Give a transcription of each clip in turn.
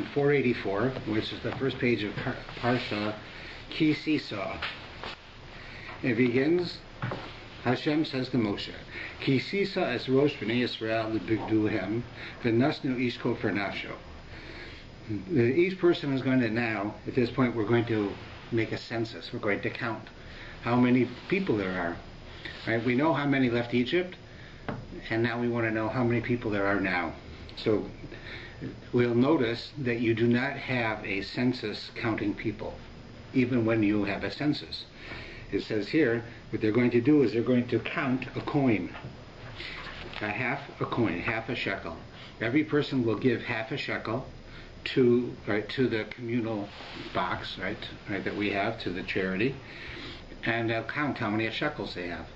on 484, which is the first page of PARSHA KiSisa. It begins, Hashem says to Moshe, KiSisa es rosh b'nei Yisrael l'bigduhem v'nasnu ish kol for nafsho. Each person is going to now, at this point, we're going to make a census. We're going to count how many people there are. Right? We know how many left Egypt, and now we want to know how many people there are now. So we'll notice that you do not have a census counting people, even when you have a census. It says here, what they're going to do is they're going to count a coin, half a shekel. Every person will give half a shekel to the communal box, right, that we have, to the charity, and they'll count how many shekels they have,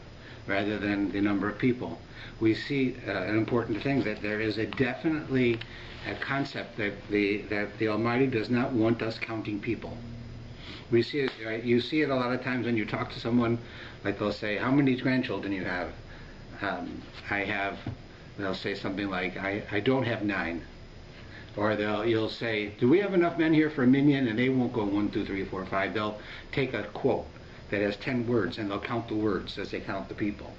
rather than the number of people. We see an important thing, that there is definitely a concept that the Almighty does not want us counting people. We see it, right? You see it a lot of times when you talk to someone, like they'll say, how many grandchildren you have? They'll say something like, I don't have 9. Or you'll say, do we have enough men here for a minyan? And they won't go 1, 2, 3, 4, 5. They'll take a quote that has 10 words, and they'll count the words as they count the people.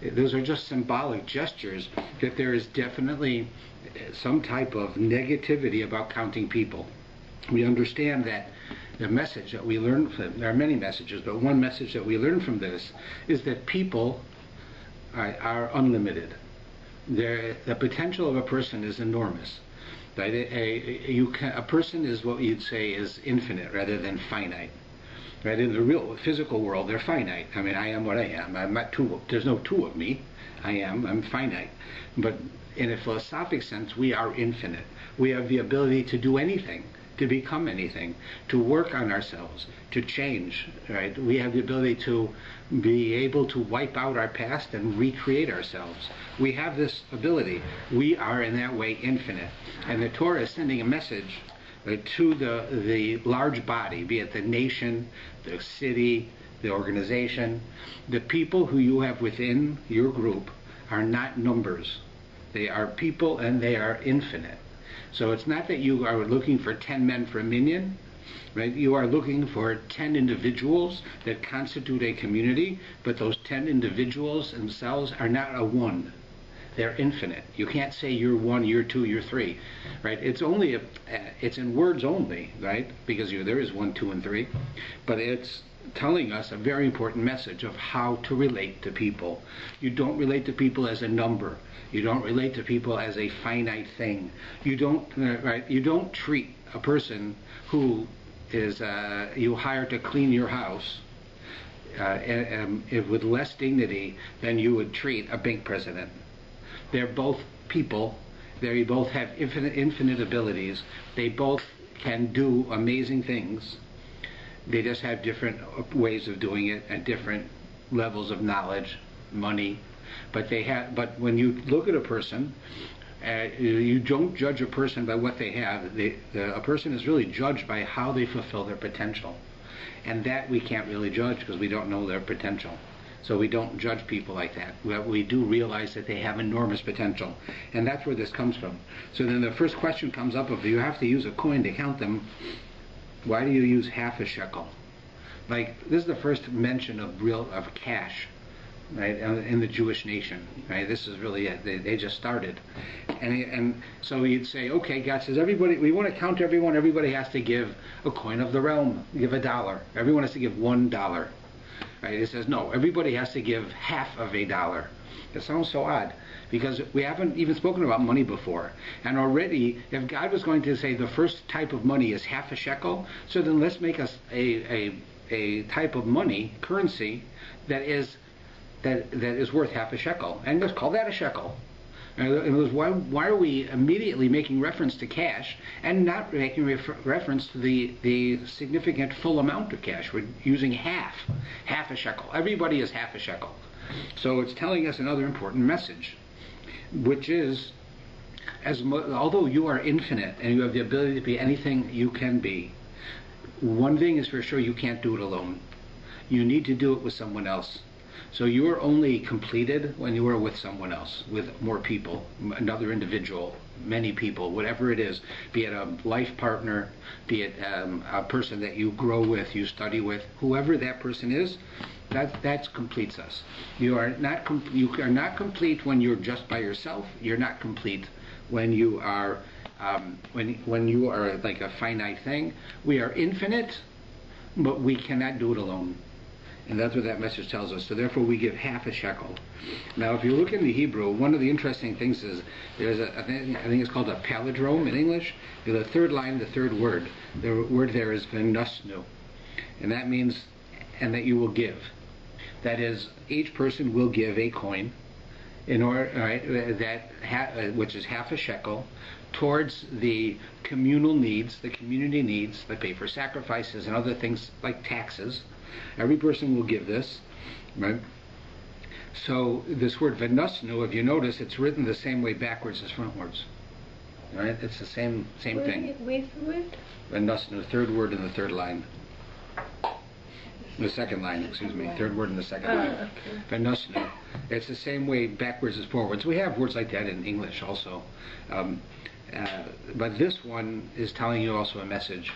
Those are just symbolic gestures that there is definitely some type of negativity about counting people. We understand that the message that we learn from, there are many messages, but one message that we learn from this is that people are unlimited. The potential of a person is enormous. Right? A person is what you'd say is infinite rather than finite. Right? In the real physical world, they're finite. I mean, I am what I am. I'm not two. There's no two of me. I'm finite. But in a philosophic sense, we are infinite. We have the ability to do anything, to become anything, to work on ourselves, to change. Right? We have the ability to be able to wipe out our past and recreate ourselves. We have this ability. We are in that way infinite. And the Torah is sending a message to the large body, be it the nation, the city, the organization. The people who you have within your group are not numbers. They are people, and they are infinite. So it's not that you are looking for 10 men for a minyan, right? You are looking for 10 individuals that constitute a community, but those 10 individuals themselves are not a one. They're infinite. You can't say you're 1, you're 2, you're 3, right? It's only it's in words only, right? Because there is 1, 2, and 3, but it's telling us a very important message of how to relate to people. You don't relate to people as a number. You don't relate to people as a finite thing. You don't You don't treat a person who is you hire to clean your house with less dignity than you would treat a bank president. They're both people. They both have infinite abilities. They both can do amazing things. They just have different ways of doing it and different levels of knowledge, money. But when you look at a person, you don't judge a person by what they have. A person is really judged by how they fulfill their potential. And that we can't really judge because we don't know their potential. So we don't judge people like that. We do realize that they have enormous potential. And that's where this comes from. So then the first question comes up of, you have to use a coin to count them. Why do you use half a shekel? Like, this is the first mention of cash, right, in the Jewish nation. Right? This is really it. They just started. And so you'd say, okay, God says, everybody, we want to count everyone. Everybody has to give a coin of the realm, give $1. Everyone has to give $1. Right? It says, no, everybody has to give half of $1. It sounds so odd, because we haven't even spoken about money before. And already, if God was going to say the first type of money is half a shekel, so then let's make us a type of money, currency, that is worth half a shekel. And let's call that a shekel. Why are we immediately making reference to cash and not making reference to the significant full amount of cash? We're using half a shekel. Everybody is half a shekel. So it's telling us another important message, which is, although you are infinite and you have the ability to be anything you can be, one thing is for sure, you can't do it alone. You need to do it with someone else. So you are only completed when you are with someone else, with more people, another individual. many people, whatever it is, be it a life partner, be it a person that you grow with, you study with, whoever that person is, that completes us. You are not complete when you're just by yourself. You're not complete when you are when you are like a finite thing. We are infinite, but we cannot do it alone. And that's what that message tells us. So therefore we give half a shekel. Now if you look in the Hebrew, one of the interesting things is there's I think it's called a palindrome in English. The third line, the third word. The word there is venasnu. And that means, and that you will give. That is, each person will give a coin in order, which is half a shekel, towards the communal needs, the community needs, that pay for sacrifices and other things like taxes. Every person will give this, right? So this word venasnu, if you notice, it's written the same way backwards as frontwards, right? It's the same thing. Where's the word? Venasnu, third word in the third line. The second line, third word in the second line. Okay. Venasnu. It's the same way backwards as forwards. We have words like that in English also. But this one is telling you also a message,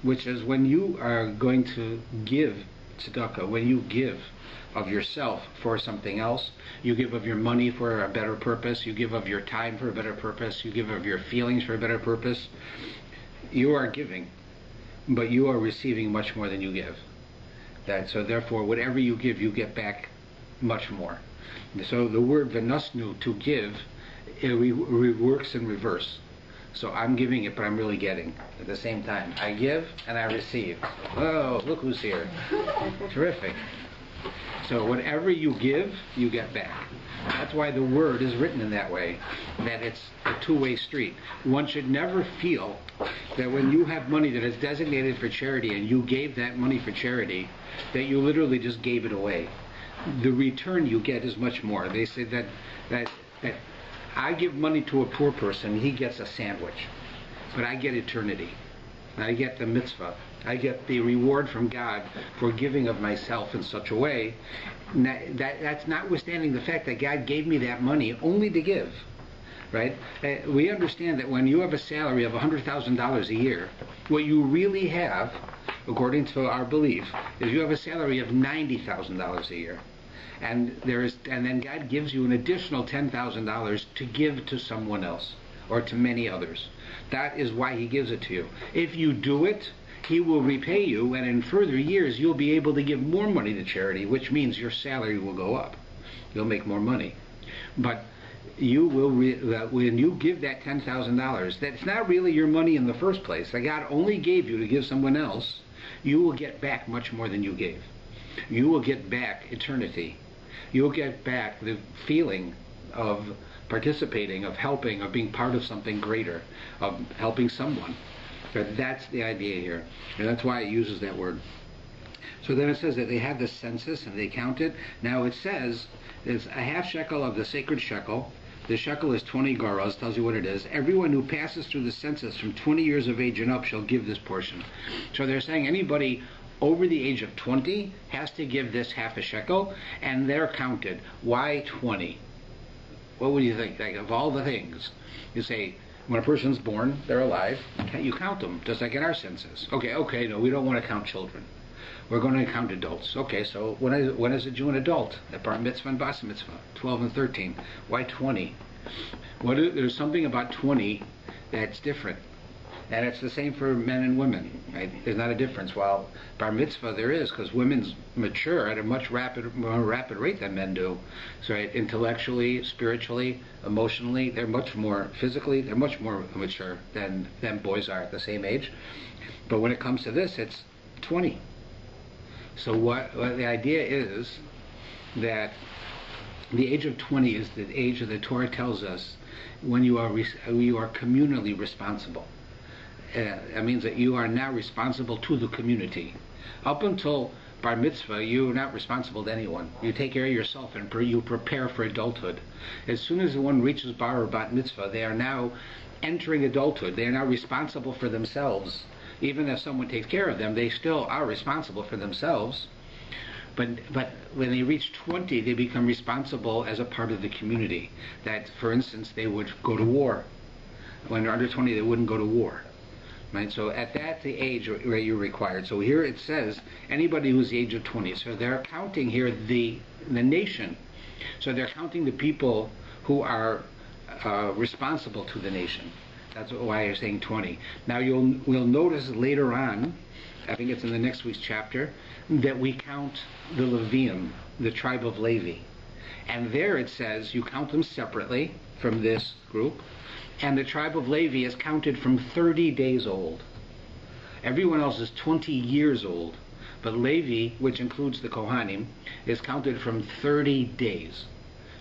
which is when you are going to give tzedakah, when you give of yourself for something else, you give of your money for a better purpose, you give of your time for a better purpose, you give of your feelings for a better purpose, you are giving, but you are receiving much more than you give. So therefore, whatever you give, you get back much more. So the word venasnu, to give, it works in reverse. So I'm giving it, but I'm really getting at the same time. I give and I receive. Oh, look who's here. Terrific. So whatever you give, you get back. That's why the word is written in that way, that it's a two-way street. One should never feel that when you have money that is designated for charity and you gave that money for charity, that you literally just gave it away. The return you get is much more. They say that I give money to a poor person, he gets a sandwich, but I get eternity. I get the mitzvah. I get the reward from God for giving of myself in such a way. That's notwithstanding the fact that God gave me that money only to give, right? We understand that when you have a salary of $100,000 a year, what you really have, according to our belief, is you have a salary of $90,000 a year. And then God gives you an additional $10,000 to give to someone else or to many others. That is why He gives it to you. If you do it, He will repay you, and in further years you'll be able to give more money to charity, which means your salary will go up. You'll make more money. But you will, when you give that $10,000, that's not really your money in the first place. That God only gave you to give someone else. You will get back much more than you gave. You will get back eternity. You'll get back the feeling of participating, of helping, of being part of something greater, of helping someone. But that's the idea here. And that's why it uses that word. So then it says that they had the census and they counted. Now it says it's a half shekel of the sacred shekel. The shekel is 20 gerahs, tells you what it is. Everyone who passes through the census from 20 years of age and up shall give this portion. So they're saying anybody over the age of 20 has to give this half a shekel, and they're counted. Why 20? What would you think? Like, of all the things, you say, when a person's born, they're alive, you count them, just like in our census. Okay, no, we don't want to count children. We're going to count adults. Okay, so when is a Jew an adult? At bar mitzvah and bas mitzvah, 12 and 13. Why 20? There's something about 20 that's different. And it's the same for men and women, right? There's not a difference. While bar mitzvah there is, because women mature at a much more rapid rate than men do. So right, intellectually, spiritually, emotionally, they're much more physically, they're much more mature than boys are at the same age. But when it comes to this, it's 20. So what the idea is that the age of 20 is the age that the Torah tells us when you are communally responsible. That means that you are now responsible to the community. Up until bar mitzvah, you're not responsible to anyone. You take care of yourself and you prepare for adulthood. As soon as one reaches bar or bat mitzvah, they are now entering adulthood. They are now responsible for themselves. Even if someone takes care of them, they still are responsible for themselves. But when they reach 20, they become responsible as a part of the community. That, for instance, they would go to war. When they're under 20, they wouldn't go to war. Right? So at that, the age where you're required. So here it says anybody who's the age of 20. So they're counting here the nation. So they're counting the people who are responsible to the nation. That's why you're saying 20. Now we'll notice later on, I think it's in the next week's chapter, that we count the Levium, the tribe of Levi. And there it says you count them separately from this group. And the tribe of Levi is counted from 30 days old. Everyone else is 20 years old. But Levi, which includes the Kohanim, is counted from 30 days.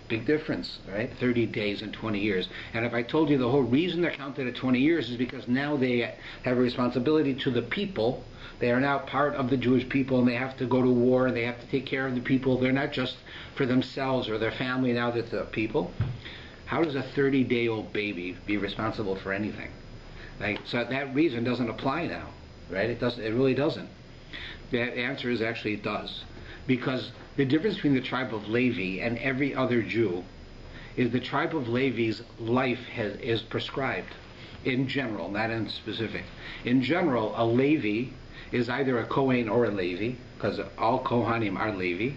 Big difference, right? 30 days and 20 years. And if I told you the whole reason they're counted at 20 years is because now they have a responsibility to the people. They are now part of the Jewish people, and they have to go to war, and they have to take care of the people. They're not just for themselves or their family, now that the people. How does a 30-day-old baby be responsible for anything? So that reason doesn't apply now, right? It really doesn't. The answer is actually it does. Because the difference between the tribe of Levi and every other Jew is the tribe of Levi's life is prescribed in general, not in specific. In general, a Levi is either a Kohen or a Levi, because all Kohanim are Levi.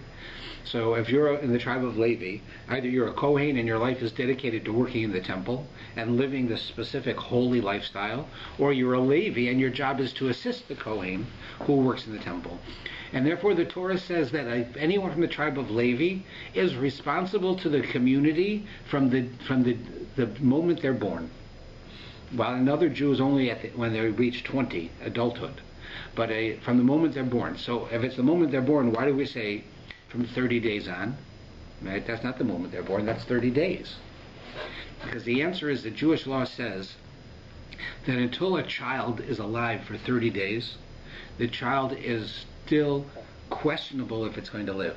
So if you're in the tribe of Levi, either you're a Kohen and your life is dedicated to working in the temple and living the specific holy lifestyle, or you're a Levi and your job is to assist the Kohen who works in the temple. And therefore the Torah says that anyone from the tribe of Levi is responsible to the community from the moment they're born. While another Jew is only when they reach 20, adulthood. But from the moment they're born. So if it's the moment they're born, why do we say from 30 days on? Right? That's not the moment they're born, that's 30 days. Because the answer is the Jewish law says that until a child is alive for 30 days, the child is still questionable if it's going to live.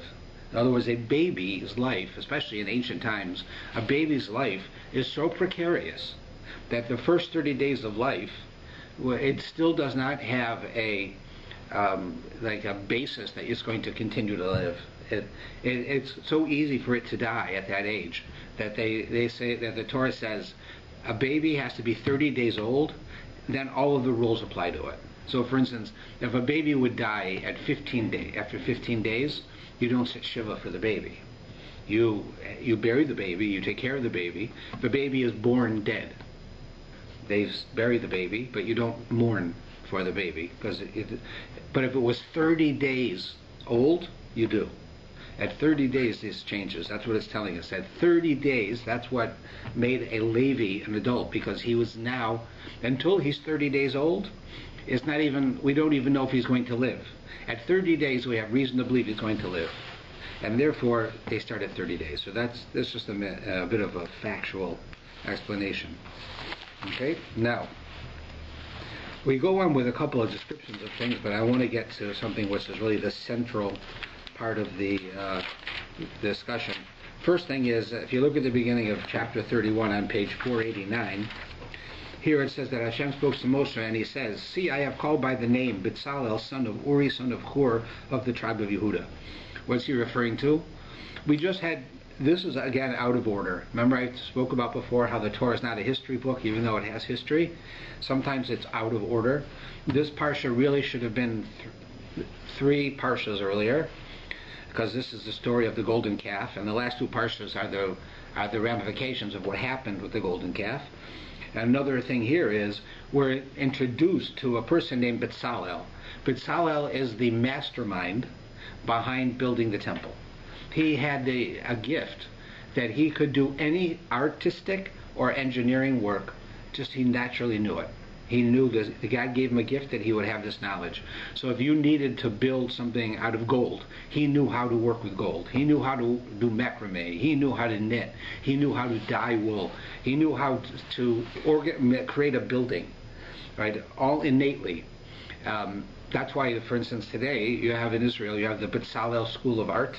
In other words, a baby's life, especially in ancient times, a baby's life is so precarious that the first 30 days of life, it still does not have a basis that it's going to continue to live. It's so easy for it to die at that age that they say that the Torah says a baby has to be 30 days old, then all of the rules apply to it. So for instance, if a baby would die at after 15 days, you don't sit Shiva for the baby. You bury the baby, you take care of the baby. The baby is born dead. They bury the baby, but you don't mourn for the baby. But if it was 30 days old, you do. At 30 days, this changes. That's what it's telling us. At 30 days, that's what made a Levi an adult, because he was now, until he's 30 days old, we don't even know if he's going to live. At 30 days, we have reason to believe he's going to live. And therefore, they start at 30 days. So that's just a bit of a factual explanation. Okay? Now, we go on with a couple of descriptions of things, but I want to get to something which is really the central part of the discussion. First thing is, if you look at the beginning of chapter 31 on page 489, here it says that Hashem spoke to Moshe and he says, "See, I have called by the name Bezalel, son of Uri, son of Hur, of the tribe of Yehuda." What's he referring to? This is again out of order. Remember I spoke about before how the Torah is not a history book, even though it has history. Sometimes it's out of order. This parsha really should have been 3 parshas earlier, because this is the story of the golden calf, and the last 2 parshas are the ramifications of what happened with the golden calf. And another thing here is we're introduced to a person named Bezalel. Bezalel is the mastermind behind building the temple. He had a gift that he could do any artistic or engineering work, just he naturally knew it. He knew that God gave him a gift that he would have this knowledge. So if you needed to build something out of gold, he knew how to work with gold. He knew how to do macrame. He knew how to knit. He knew how to dye wool. He knew how to create a building, right? All innately. That's why, for instance, today you have in Israel, you have the Bezalel School of Art.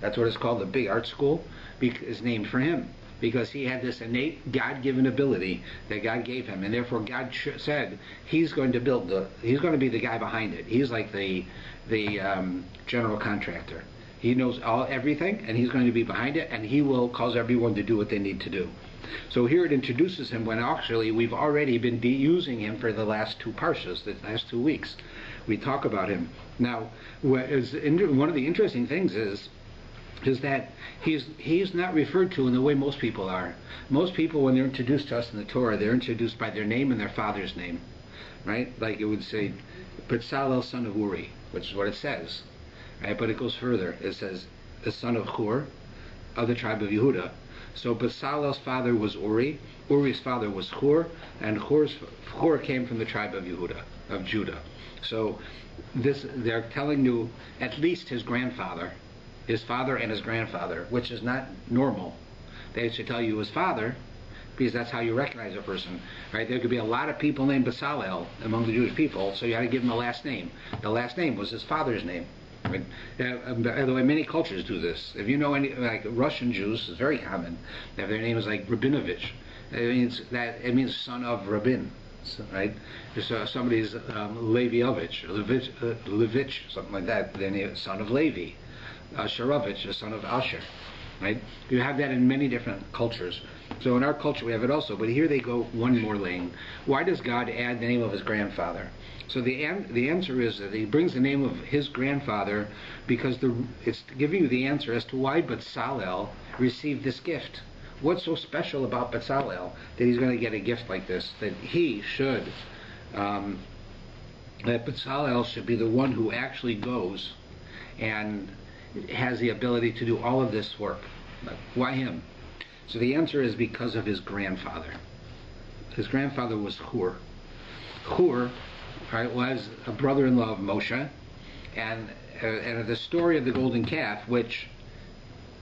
That's what it's called, the big art school. It's named for him, because he had this innate God-given ability that God gave him, and therefore God said he's going to he's going to be the guy behind it. He's like the general contractor. He knows everything, and he's going to be behind it, and he will cause everyone to do what they need to do. So here it introduces him when actually we've already been using him for the last 2 parshas, the last 2 weeks. We talk about him. Now, one of the interesting things is that he's not referred to in the way most people are. Most people, when they're introduced to us in the Torah, they're introduced by their name and their father's name, right? Like it would say, Bezalel, son of Uri, which is what it says, right? But it goes further. It says, the son of Hur, of the tribe of Yehuda. So Bezalel's father was Uri, Uri's father was Hur, and Hur came from the tribe of Yehuda, of Judah. So they're telling you at least his grandfather, his father and his grandfather, which is not normal. They should tell you his father, because that's how you recognize a person, right? There could be a lot of people named Bezalel among the Jewish people, so you had to give him a last name. The last name was his father's name. Right? By the way, many cultures do this. If you know any, like Russian Jews, it's very common. If their name is like Rabinovich, it means son of Rabin, right? If somebody's Leviovich, Levich, something like that, then it's son of Levi. Sharovich, the son of Asher, right? You have that in many different cultures. So in our culture we have it also, but here they go one more lane. Why does God add the name of his grandfather? So the answer is that he brings the name of his grandfather because it's giving you the answer as to why Bezalel received this gift. What's so special about Bezalel that he's going to get a gift like this? That he should, that Bezalel should be the one who actually goes and has the ability to do all of this work. Why him? So the answer is because of his grandfather. His grandfather was Hur. Hur, right, was a brother-in-law of Moshe, and the story of the golden calf, which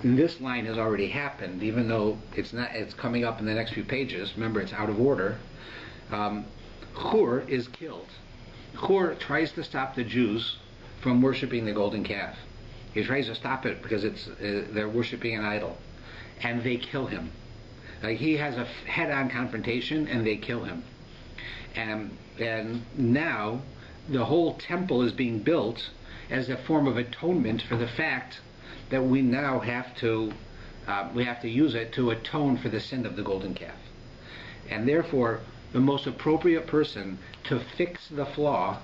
in this line has already happened, even though it's coming up in the next few pages. Remember, it's out of order. Hur is killed. Hur tries to stop the Jews from worshiping the golden calf. He tries to stop it because they're worshiping an idol, and they kill him. He has a head-on confrontation, and they kill him. And now the whole temple is being built as a form of atonement for the fact that we now have to use it to atone for the sin of the golden calf. And therefore, the most appropriate person to fix the flaw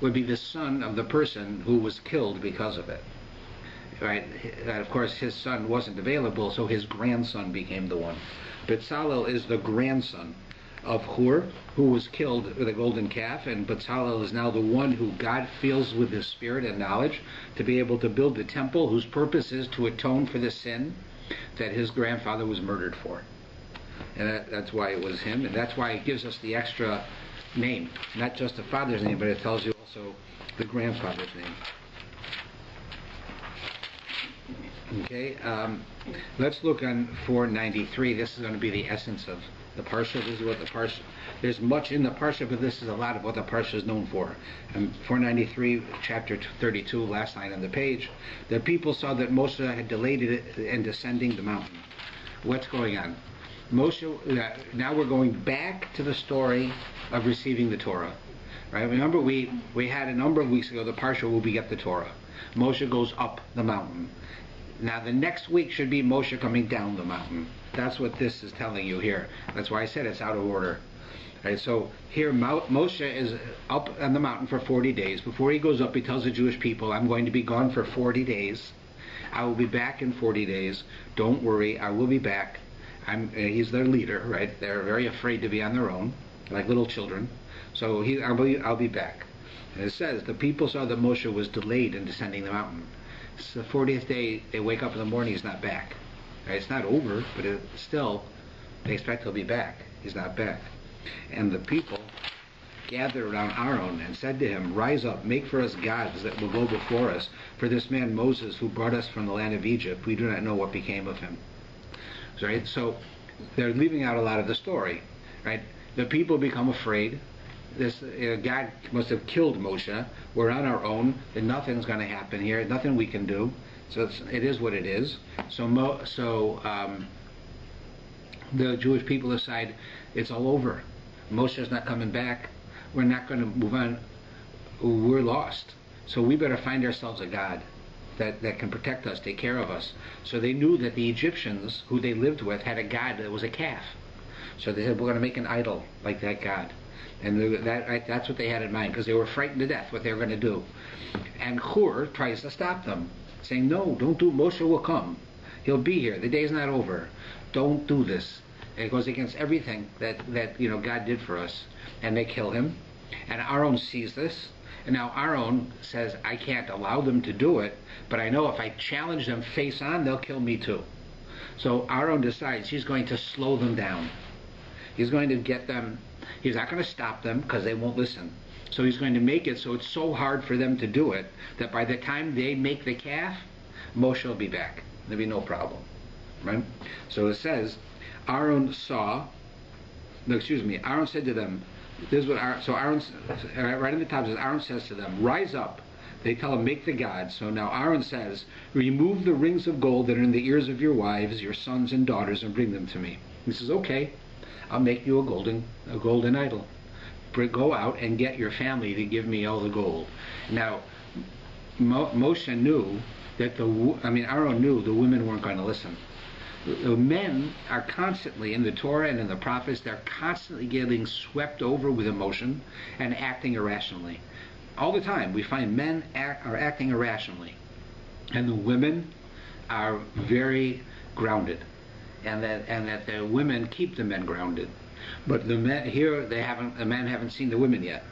would be the son of the person who was killed because of it. Right? And of course, his son wasn't available, so his grandson became the one. Bezalel is the grandson of Hur, who was killed with a golden calf, and Bezalel is now the one who God fills with his spirit and knowledge to be able to build the temple, whose purpose is to atone for the sin that his grandfather was murdered for. And that's why it was him, and that's why it gives us the extra name, not just the father's name, but it tells you also the grandfather's name. Okay, let's look on 493. This is going to be the essence of the PARSHA. This is what the PARSHA, there's much in the PARSHA, but this is a lot of what the PARSHA is known for. 493, chapter 32, last line on the page. The people saw that Moshe had delayed it in descending the mountain. What's going on? Moshe, now we're going back to the story of receiving the Torah. Right? Remember, we had a number of weeks ago the PARSHA where we get the Torah. Moshe goes up the mountain. Now the next week should be Moshe coming down the mountain. That's what this is telling you here. That's why I said it's out of order. Right, so here Moshe is up on the mountain for 40 days. Before he goes up, he tells the Jewish people, I'm going to be gone for 40 days. I will be back in 40 days. Don't worry, I will be back. He's their leader, right? They're very afraid to be on their own, like little children. So I'll be back. And it says, the people saw that Moshe was delayed in descending the mountain. It's the 40th day, they wake up in the morning, he's not back. Right? It's not over, but still, they expect he'll be back. He's not back. And the people gathered around Aaron and said to him, rise up, make for us gods that will go before us. For this man Moses, who brought us from the land of Egypt, we do not know what became of him. Right? So they're leaving out a lot of the story. Right? The people become afraid. God must have killed Moshe. We're on our own, and nothing's going to happen here. Nothing we can do. So it is what it is. So the Jewish people decide it's all over. Moshe's not coming back. We're not going to move on. We're lost. So we better find ourselves a god. that can protect us, take care of us. So they knew that the Egyptians, who they lived with, had a god that was a calf. So they said, we're going to make an idol like that god. And that's what they had in mind, because they were frightened to death what they were going to do. And Hur tries to stop them, saying, no, don't do it. Moshe will come. He'll be here. The day's not over. Don't do this. And it goes against everything that God did for us. And they kill him. And Aaron sees this. And now Aaron says, I can't allow them to do it, but I know if I challenge them face on, they'll kill me too. So Aaron decides he's going to slow them down. He's going to get them. He's not going to stop them because they won't listen. So he's going to make it so it's so hard for them to do it that by the time they make the calf, Moshe will be back. There'll be no problem. Right? So it says, Aaron said to them, this is what Aaron, right in the top, says, Aaron says to them, rise up. They tell him, make the gods. So now Aaron says, remove the rings of gold that are in the ears of your wives, your sons and daughters, and bring them to me. He says, okay, I'll make you a golden idol. Go out and get your family to give me all the gold. Now, Moshe knew that Aaron knew the women weren't going to listen. The men are constantly, in the Torah and in the prophets, they're constantly getting swept over with emotion and acting irrationally. All the time we find men are acting irrationally, and the women are very grounded, and that the women keep the men grounded. But the men here, the men haven't seen the women yet.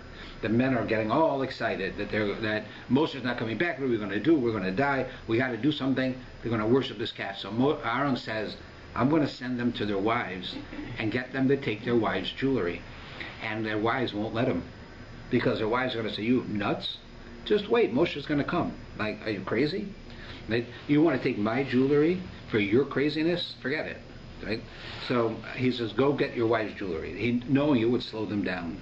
The men are getting all excited that Moses not coming back. What are we going to do? We're going to die. We got to do something. They're going to worship this calf. So Aaron says, I'm going to send them to their wives and get them to take their wives' jewelry. And their wives won't let them, because their wives are going to say, you nuts? Just wait, Moshe's going to come. Like, are you crazy? You want to take my jewelry for your craziness? Forget it. Right? So he says, go get your wife's jewelry. Knowing it would slow them down.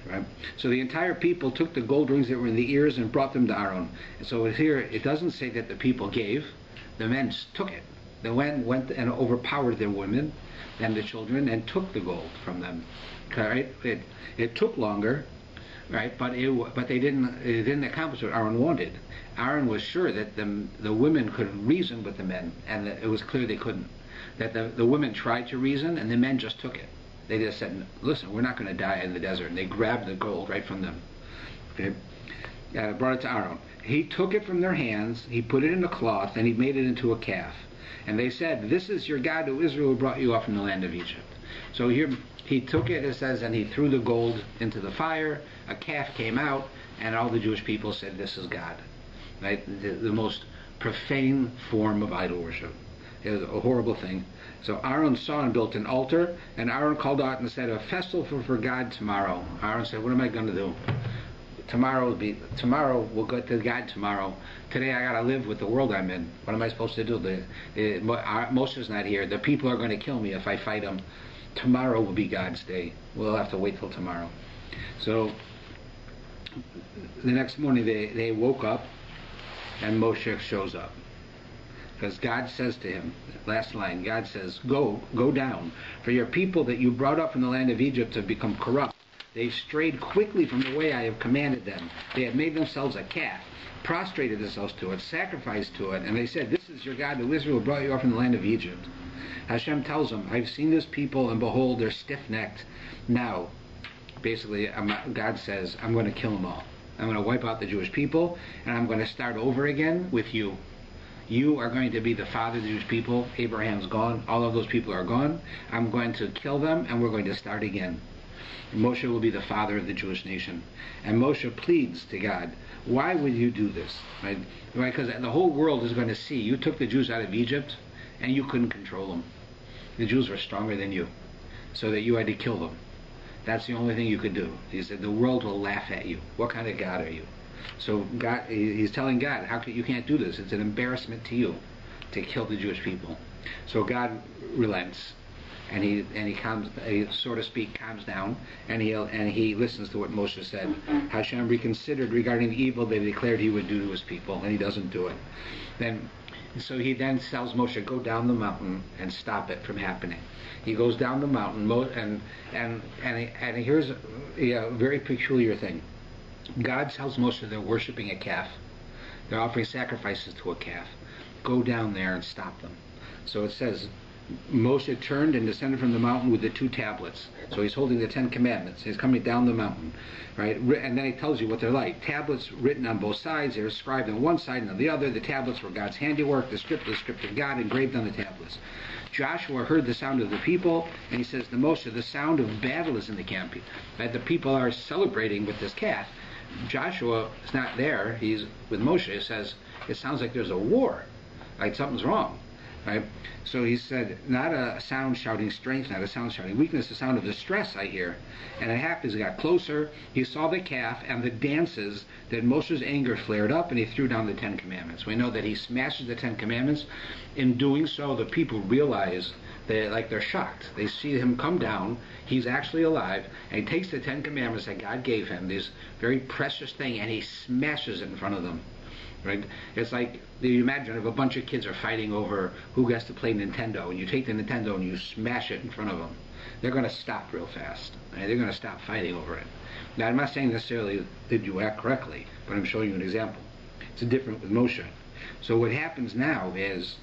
Right? So the entire people took the gold rings that were in the ears and brought them to Aaron. And so here it doesn't say that the people gave. The men took it. The men went and overpowered their women and the children and took the gold from them. Right? It took longer, right? But they didn't accomplish what Aaron wanted. Aaron was sure that the women could reason with the men, and it was clear they couldn't. That the women tried to reason, and the men just took it. They just said, listen, we're not going to die in the desert. And they grabbed the gold right from them. Okay? Brought it to Aaron. He took it from their hands, he put it in a cloth, and he made it into a calf. And they said, this is your God, who Israel brought you up from the land of Egypt. So here he took it, it says, and he threw the gold into the fire. A calf came out, and all the Jewish people said, this is God. Right? The most profane form of idol worship. It was a horrible thing. So Aaron saw and built an altar, and Aaron called out and said, a festival for God tomorrow. Aaron said, what am I going to do? Tomorrow we'll go to God tomorrow. Today I got to live with the world I'm in. What am I supposed to do? Moshe's not here. The people are going to kill me if I fight them. Tomorrow will be God's day. We'll have to wait till tomorrow. So the next morning they woke up, and Moshe shows up. Because God says to him, last line, God says, go down, for your people that you brought up from the land of Egypt have become corrupt. They've strayed quickly from the way I have commanded them. They have made themselves a calf, prostrated themselves to it, sacrificed to it, and they said, this is your God, who Israel brought you up from the land of Egypt. Hashem tells them, I've seen this people, and behold, they're stiff-necked. Now, basically, God says, I'm going to kill them all. I'm going to wipe out the Jewish people, and I'm going to start over again with you. You are going to be the father of the Jewish people. Abraham's gone. All of those people are gone. I'm going to kill them, and we're going to start again. Moshe will be the father of the Jewish nation. And Moshe pleads to God, why would you do this? Right? Because the whole world is going to see you took the Jews out of Egypt, and you couldn't control them. The Jews were stronger than you, so that you had to kill them. That's the only thing you could do. He said, the world will laugh at you. What kind of God are you? So God, he's telling God, you can't do this. It's an embarrassment to you to kill the Jewish people. So God relents, and he so to speak calms down, and he listens to what Moshe said. Hashem reconsidered regarding the evil they declared he would do to his people, and he doesn't do it. So he then tells Moshe, go down the mountain and stop it from happening. He goes down the mountain, and here's a very peculiar thing. God tells Moshe they're worshiping a calf. They're offering sacrifices to a calf. Go down there and stop them. So it says, Moshe turned and descended from the mountain with the 2 tablets. So he's holding the 10 commandments. He's coming down the mountain, right? And then he tells you what they're like. Tablets written on both sides. They're inscribed on one side and on the other. The tablets were God's handiwork. The script of God engraved on the tablets. Joshua heard the sound of the people, and he says to Moshe, the sound of battle is in the camp. That the people are celebrating with this calf. Joshua is not there. He's with Moshe. He says, it sounds like there's a war. Like something's wrong. Right? So he said, not a sound shouting strength, not a sound shouting weakness, the sound of distress I hear. And it happened as he got closer, he saw the calf and the dances, that Moshe's anger flared up, and he threw down the 10 commandments. We know that he smashes the 10 commandments. In doing so, the people realize that, they're shocked. They see him come down, he's actually alive, and he takes the 10 commandments that God gave him, this very precious thing, and he smashes it in front of them. Right? It's like, you imagine if a bunch of kids are fighting over who gets to play Nintendo, and you take the Nintendo and you smash it in front of them. They're going to stop real fast. Right? They're going to stop fighting over it. Now, I'm not saying necessarily did you act correctly, but I'm showing you an example. It's different with Moshe. So what happens now is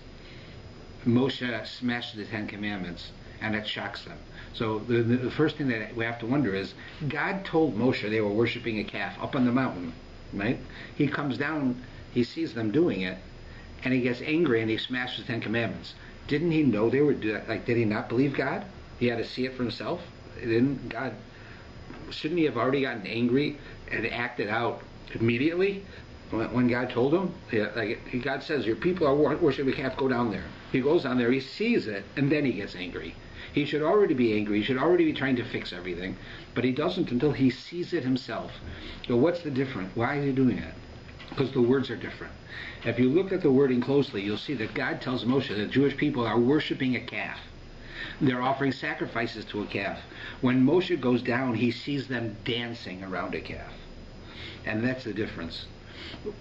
Moshe smashes the 10 commandments, and it shocks them. So the first thing that we have to wonder is, God told Moshe they were worshiping a calf up on the mountain, right? He comes down, he sees them doing it, and he gets angry and he smashes the 10 commandments. Didn't he know they were doing it? Did he not believe God? He had to see it for himself. Shouldn't he have already gotten angry and acted out immediately when God told him? God says, your people are worshiping a calf, go down there. He goes down there, he sees it, and then he gets angry. He should already be angry, he should already be trying to fix everything, but he doesn't until he sees it himself. So what's the difference? Why is he doing it? Because the words are different. If you look at the wording closely, you'll see that God tells Moshe that Jewish people are worshiping a calf. They're offering sacrifices to a calf. When Moshe goes down, he sees them dancing around a calf. And that's the difference.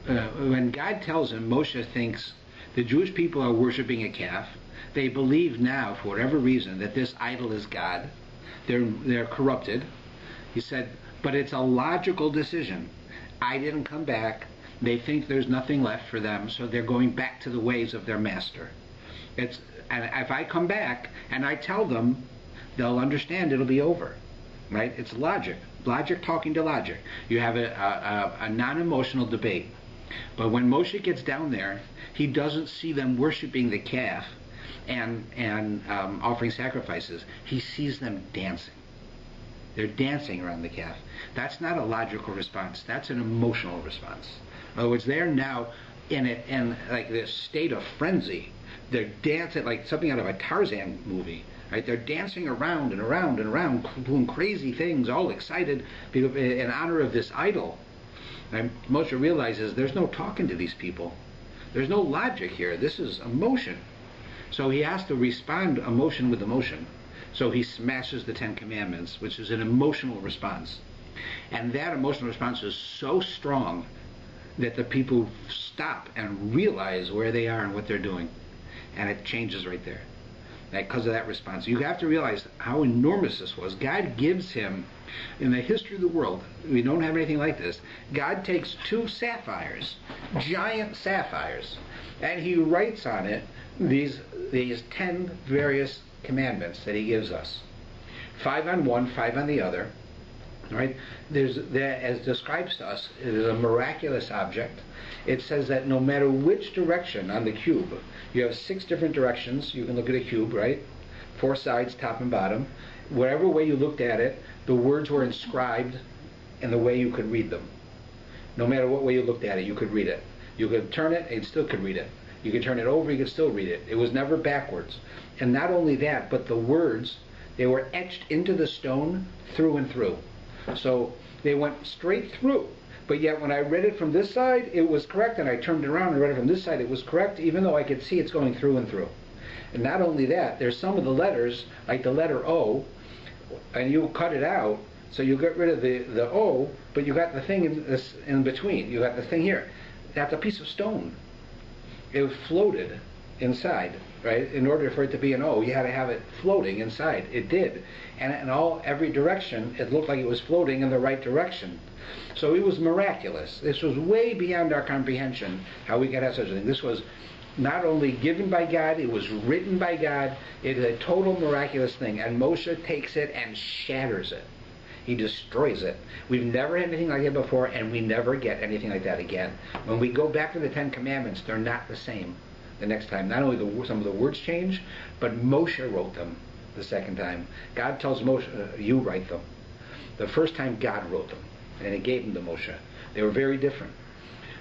When God tells him, Moshe thinks the Jewish people are worshiping a calf. They believe now, for whatever reason, that this idol is God. They're corrupted. He said, but it's a logical decision. I didn't come back. They think there's nothing left for them, so they're going back to the ways of their master. And if I come back and I tell them, they'll understand it'll be over. Right? It's logic. Logic talking to logic. You have a non-emotional debate. But when Moshe gets down there, he doesn't see them worshiping the calf and offering sacrifices. He sees them dancing. They're dancing around the calf. That's not a logical response. That's an emotional response. In other words, they're now in this state of frenzy. They're dancing like something out of a Tarzan movie. Right? They're dancing around and around and around, doing crazy things, all excited in honor of this idol. And Moshe realizes there's no talking to these people. There's no logic here. This is emotion. So he has to respond emotion with emotion. So he smashes the 10 Commandments, which is an emotional response. And that emotional response is so strong that the people stop and realize where they are and what they're doing. And it changes right there. Because of that response. You have to realize how enormous this was. God gives him, in the history of the world, we don't have anything like this, God takes 2 sapphires, giant sapphires, and he writes on it these 10 various commandments that he gives us. 5 on one, 5 on the other. Right? As describes to us, it is a miraculous object. It says that no matter which direction on the cube, you have 6 different directions. You can look at a cube, right? 4 sides, top and bottom. Whatever way you looked at it, the words were inscribed in the way you could read them. No matter what way you looked at it, you could read it. You could turn it, and you still could read it. You could turn it over, you could still read it. It was never backwards. And not only that, but the words, they were etched into the stone through and through. So they went straight through. But yet when I read it from this side, it was correct, and I turned it around and read it from this side, it was correct, even though I could see it's going through and through. And not only that, there's some of the letters, like the letter O, and you cut it out, so you get rid of the O, but you got the thing in between. You got the thing here. That's a piece of stone. It floated inside, right? In order for it to be an O, you had to have it floating inside. It did. And in every direction, it looked like it was floating in the right direction. So it was miraculous. This was way beyond our comprehension, how we could have such a thing. This was not only given by God, it was written by God. It is a total miraculous thing. And Moshe takes it and shatters it. He destroys it. We've never had anything like it before, and we never get anything like that again. When we go back to the Ten Commandments, they're not the same the next time. Not only some of the words change, but Moshe wrote them the second time. God tells Moshe, you write them. The first time God wrote them, and he gave them to Moshe. They were very different.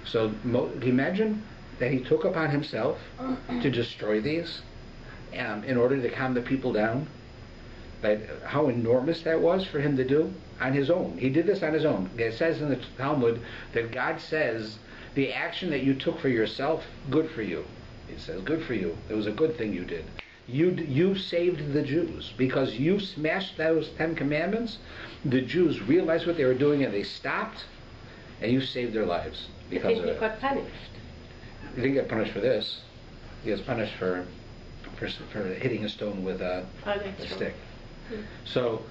So imagine that he took upon himself to destroy these in order to calm the people down. But how enormous that was for him to do on his own. He did this on his own. It says in the Talmud that God says, the action that you took for yourself, good for you. It says, good for you. It was a good thing you did. You saved the Jews. Because you smashed those 10 commandments, the Jews realized what they were doing and they stopped, and you saved their lives. Because he got punished. He didn't get punished for this. He was punished for hitting a stone with a stick. So,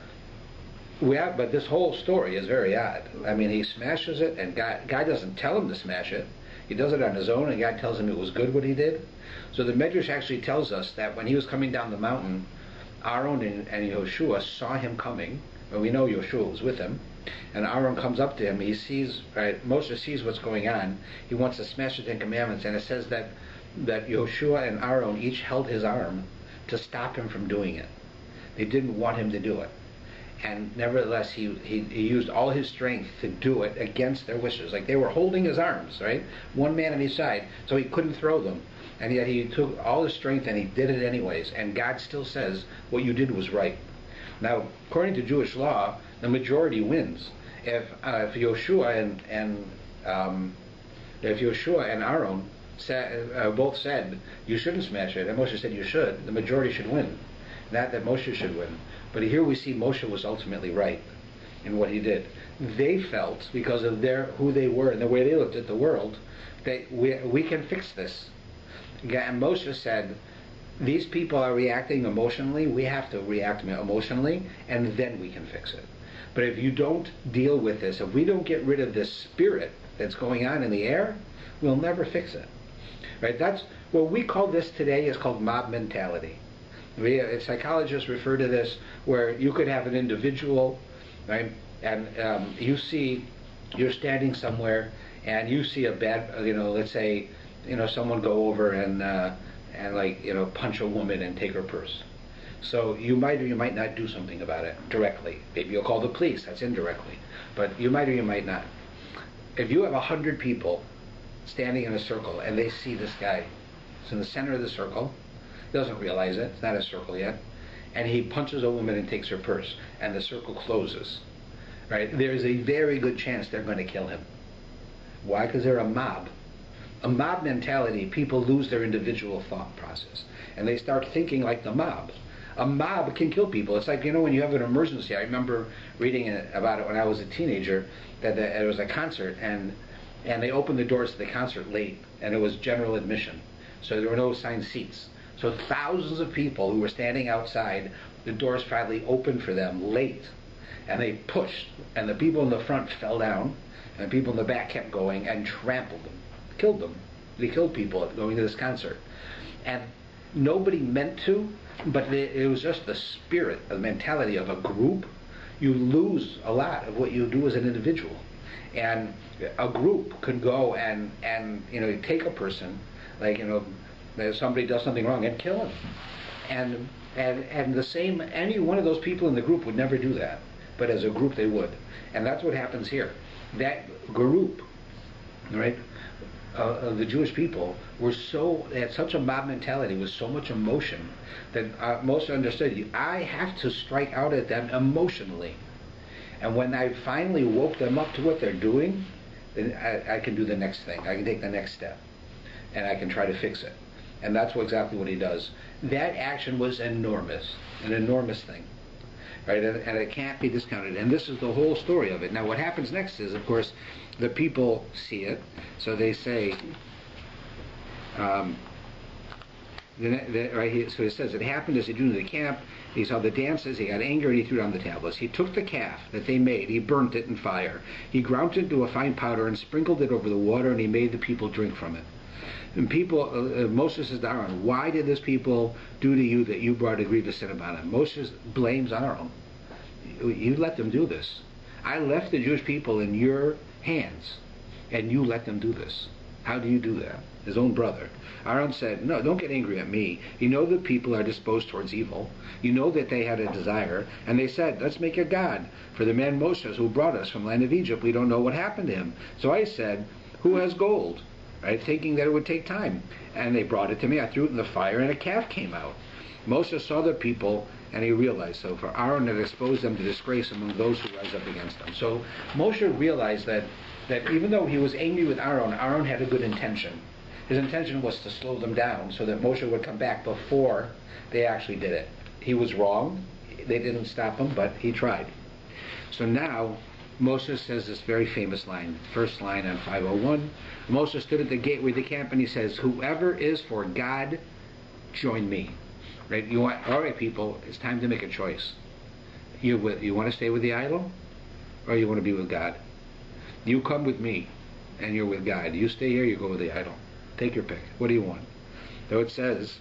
but this whole story is very odd. I mean, he smashes it, and God doesn't tell him to smash it. He does it on his own, and God tells him it was good what he did. So the Medrash actually tells us that when he was coming down the mountain, Aaron and Yoshua saw him coming. Well, we know Yoshua was with him. And Aaron comes up to him. He sees, right, Moshe sees what's going on. He wants to smash the 10 Commandments, and it says that Yoshua and Aaron each held his arm to stop him from doing it. They didn't want him to do it. And nevertheless, he used all his strength to do it against their wishes. Like they were holding his arms, right? One man on each side, so he couldn't throw them. And yet he took all his strength and he did it anyways. And God still says, what you did was right. Now, according to Jewish law, the majority wins. If Yoshua and Aaron both said you shouldn't smash it, and Moshe said you should, the majority should win. Not that Moshe should win. But here we see Moshe was ultimately right in what he did. They felt, because of who they were and the way they looked at the world, that we can fix this. And Moshe said, these people are reacting emotionally, we have to react emotionally, and then we can fix it. But if you don't deal with this, if we don't get rid of this spirit that's going on in the air, we'll never fix it. Right? That's what we call this today is called mob mentality. Psychologists refer to this where you could have an individual, right? And you're standing somewhere and you see a bad, let's say, someone go over and punch a woman and take her purse. So you might or you might not do something about it directly. Maybe you'll call the police. That's indirectly. But you might or you might not. If you have 100 people standing in a circle and they see this guy, it's in the center of the circle. Doesn't realize it, it's not a circle yet, and he punches a woman and takes her purse, and the circle closes. Right? There's a very good chance they're going to kill him. Why? Because they're a mob. A mob mentality, people lose their individual thought process, and they start thinking like the mob. A mob can kill people. It's like, when you have an emergency. I remember reading about it when I was a teenager, that it was a concert, and they opened the doors to the concert late, and it was general admission, so there were no assigned seats. So thousands of people who were standing outside, the doors finally opened for them late. And they pushed, and the people in the front fell down, and the people in the back kept going and trampled them, killed them. They killed people going to this concert. And nobody meant to, but it was just the spirit, the mentality of a group. You lose a lot of what you do as an individual. And a group could go and take a person, that somebody does something wrong and kill him, and the same, any one of those people in the group would never do that, but as a group they would. And that's what happens here. That group, right, of the Jewish people they had such a mob mentality with so much emotion that most understood, I have to strike out at them emotionally, and when I finally woke them up to what they're doing, then I can do the next thing. I can take the next step, and I can try to fix it. And that's exactly what he does. That action was enormous, an enormous thing, right? And it can't be discounted. And this is the whole story of it. Now, what happens next is, of course, the people see it, so they say, So it says, it happened as he drew into the camp, he saw the dances, he got angry, and he threw down the tablets. He took the calf that they made, he burnt it in fire. He ground it into a fine powder and sprinkled it over the water, and he made the people drink from it. And Moses says to Aaron, why did this people do to you that you brought a grievous sin upon them? Moses blames Aaron. You let them do this. I left the Jewish people in your hands, and you let them do this. How do you do that? His own brother. Aaron said, no, don't get angry at me. You know that people are disposed towards evil. You know that they had a desire. And they said, let's make a god for the man Moses who brought us from the land of Egypt. We don't know what happened to him. So I said, who has gold? Right, thinking that it would take time. And they brought it to me. I threw it in the fire, and a calf came out. Moses saw the people, and he realized, so for Aaron had exposed them to disgrace among those who rise up against them. So Moshe realized that even though he was angry with Aaron, Aaron had a good intention. His intention was to slow them down so that Moshe would come back before they actually did it. He was wrong. They didn't stop him, but he tried. So now Moses says this very famous line, first line on 501. Moses stood at the gateway of the camp and he says, whoever is for God, join me. Right? All right, people, it's time to make a choice. You want to stay with the idol, or you want to be with God? You come with me, and you're with God. You stay here, you go with the idol. Take your pick. What do you want? So it says,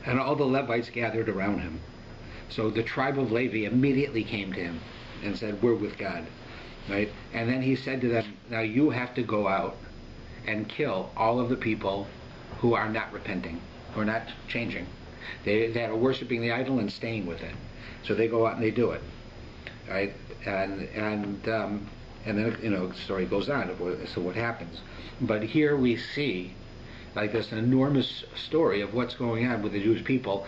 and all the Levites gathered around him. So the tribe of Levi immediately came to him and said, we're with God. Right? And then he said to them, now you have to go out and kill all of the people who are not repenting, who are not changing. They are worshiping the idol and staying with it. So they go out and they do it. Right? And then the story goes on. So what happens? But here we see like this enormous story of what's going on with the Jewish people.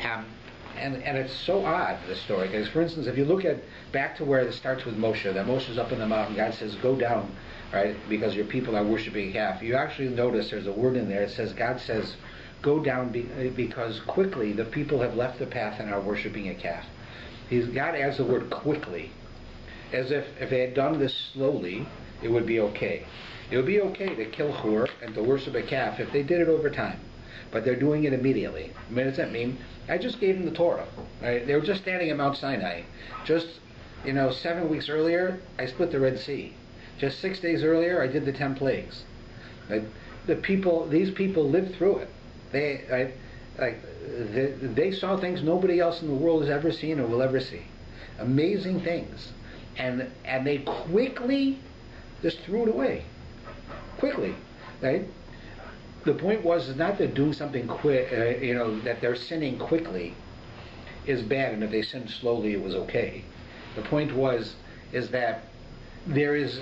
And it's so odd, this story, because for instance, if you look back to where it starts with Moshe, that Moshe's up in the mountain, God says, go down, right, because your people are worshiping a calf. You actually notice there's a word in there, it says, God says, go down because quickly the people have left the path and are worshiping a calf. God adds the word quickly, as if they had done this slowly, it would be okay. It would be okay to kill Hur and to worship a calf if they did it over time. But they're doing it immediately. What does that mean? I just gave them the Torah. Right? They were just standing at Mount Sinai. Just 7 weeks earlier, I split the Red Sea. Just 6 days earlier, I did the 10 plagues. Right? These people lived through it. They saw things nobody else in the world has ever seen or will ever see. Amazing things, and they quickly just threw it away. Quickly, right? The point is not that doing something quick, that they're sinning quickly is bad, and if they sin slowly, it was okay. The point is that there is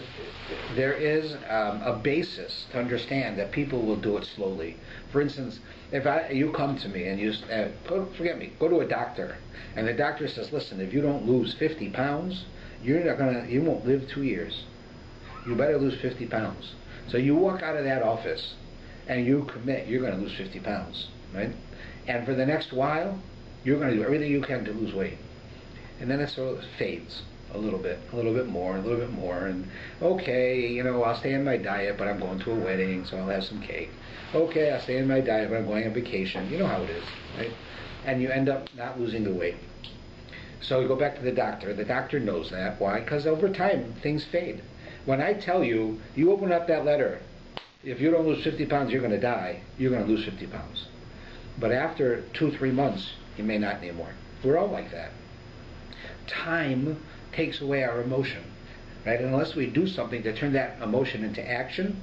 a basis to understand that people will do it slowly. For instance, if you come to me and you go to a doctor, and the doctor says, listen, if you don't lose 50 pounds, you won't live 2 years. You better lose 50 pounds. So you walk out of that office and you commit, you're going to lose 50 pounds, right? And for the next while, you're going to do everything you can to lose weight. And then it sort of fades a little bit more, and okay, I'll stay on my diet, but I'm going to a wedding, so I'll have some cake. Okay, I'll stay on my diet, but I'm going on vacation. You know how it is, right? And you end up not losing the weight. So you go back to the doctor. The doctor knows that. Why? Because over time, things fade. When I tell you, you open up that letter, if you don't lose 50 pounds, you're going to die, you're going to lose 50 pounds. But after 2-3 months, you may not anymore. We're all like that. Time takes away our emotion, right? And unless we do something to turn that emotion into action,